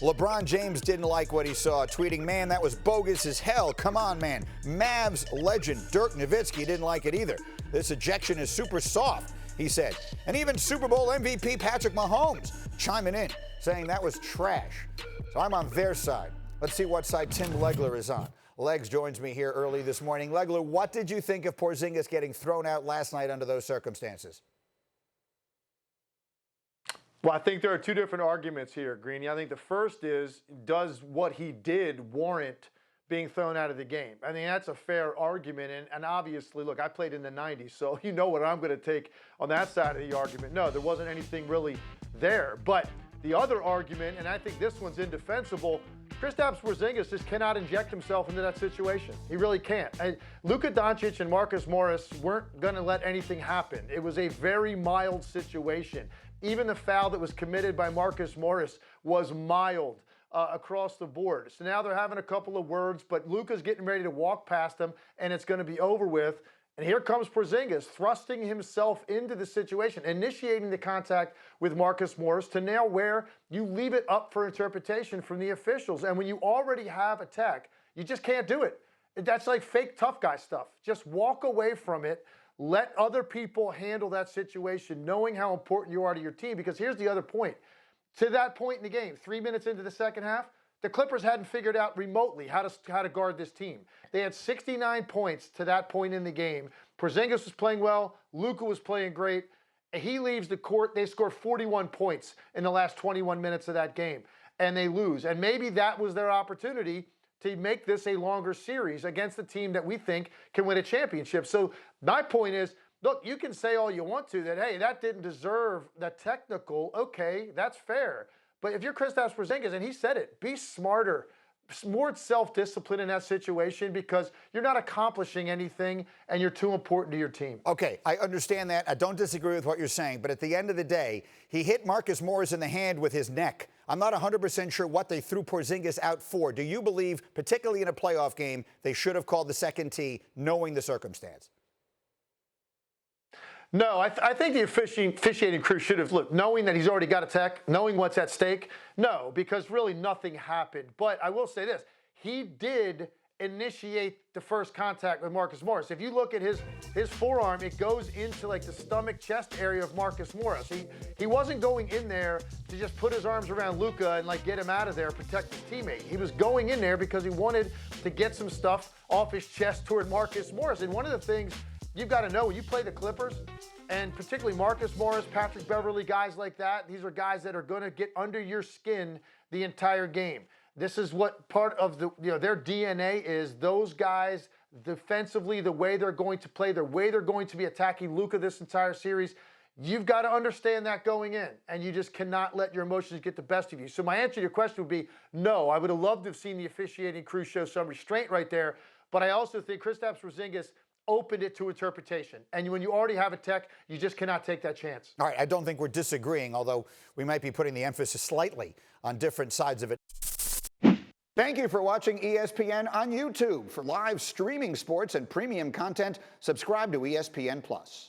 LeBron James didn't like what he saw, tweeting, "Man, that was bogus as hell. Come on, man." Mavs legend Dirk Nowitzki didn't like it either. "This ejection is super soft," he said. And even Super Bowl MVP Patrick Mahomes chiming in, saying that was trash. So I'm on their side. Let's see what side Tim Legler is on. Legs joins me here early this morning. Legler, what did you think of Porzingis getting thrown out last night under those circumstances? Well, I think there are two different arguments here, Greeny. I think the first is, does what he did warrant being thrown out of the game? I mean, that's a fair argument. And obviously, look, I played in the 90s, so you know what I'm going to take on that side of the argument. No, there wasn't anything really there. But the other argument, and I think this one's indefensible, Kristaps Porzingis just cannot inject himself into that situation. He really can't. Luka Doncic and Marcus Morris weren't going to let anything happen. It was a very mild situation. Even the foul that was committed by Marcus Morris was mild across the board. So now they're having a couple of words, but Luka's getting ready to walk past him, and it's going to be over with. And here comes Porzingis thrusting himself into the situation, initiating the contact with Marcus Morris to now where you leave it up for interpretation from the officials. And when you already have a tech, you just can't do it. That's like fake tough guy stuff. Just walk away from it. Let other people handle that situation, knowing how important you are to your team. Because here's the other point. To that point in the game, 3 minutes into the second half, the Clippers hadn't figured out remotely how to guard this team. They had 69 points to that point in the game. Porzingis was playing well. Luka was playing great. He leaves the court. They score 41 points in the last 21 minutes of that game, and they lose. And maybe that was their opportunity to make this a longer series against a team that we think can win a championship. So my point is, look, you can say all you want to that, hey, that didn't deserve the technical. Okay, that's fair. But if you're Kristaps Porzingis, and he said it, be smarter, more self-discipline in that situation because you're not accomplishing anything and you're too important to your team. Okay, I understand that. I don't disagree with what you're saying. But at the end of the day, he hit Marcus Morris in the hand with his neck. I'm not 100% sure what they threw Porzingis out for. Do you believe, particularly in a playoff game, they should have called the second tee knowing the circumstance? No, I think the officiating crew should have looked, knowing that he's already got a tech, knowing what's at stake. No, because really nothing happened. But I will say this, he did initiate the first contact with Marcus Morris. If you look at his forearm, it goes into like the stomach chest area of Marcus Morris. He wasn't going in there to just put his arms around Luka and like get him out of there, protect his teammate. He was going in there because he wanted to get some stuff off his chest toward Marcus Morris. And one of the things you've got to know when you play the Clippers, and particularly Marcus Morris, Patrick Beverley, guys like that, these are guys that are going to get under your skin the entire game. This is what part of their DNA is. Those guys defensively, the way they're going to play, the way they're going to be attacking Luka this entire series, you've got to understand that going in, and you just cannot let your emotions get the best of you. So my answer to your question would be no. I would have loved to have seen the officiating crew show some restraint right there, but I also think Kristaps Porzingis opened it to interpretation. And when you already have a tech, you just cannot take that chance. All right, I don't think we're disagreeing, although we might be putting the emphasis slightly on different sides of it. Thank you for watching ESPN on YouTube. For live streaming sports and premium content, subscribe to ESPN+.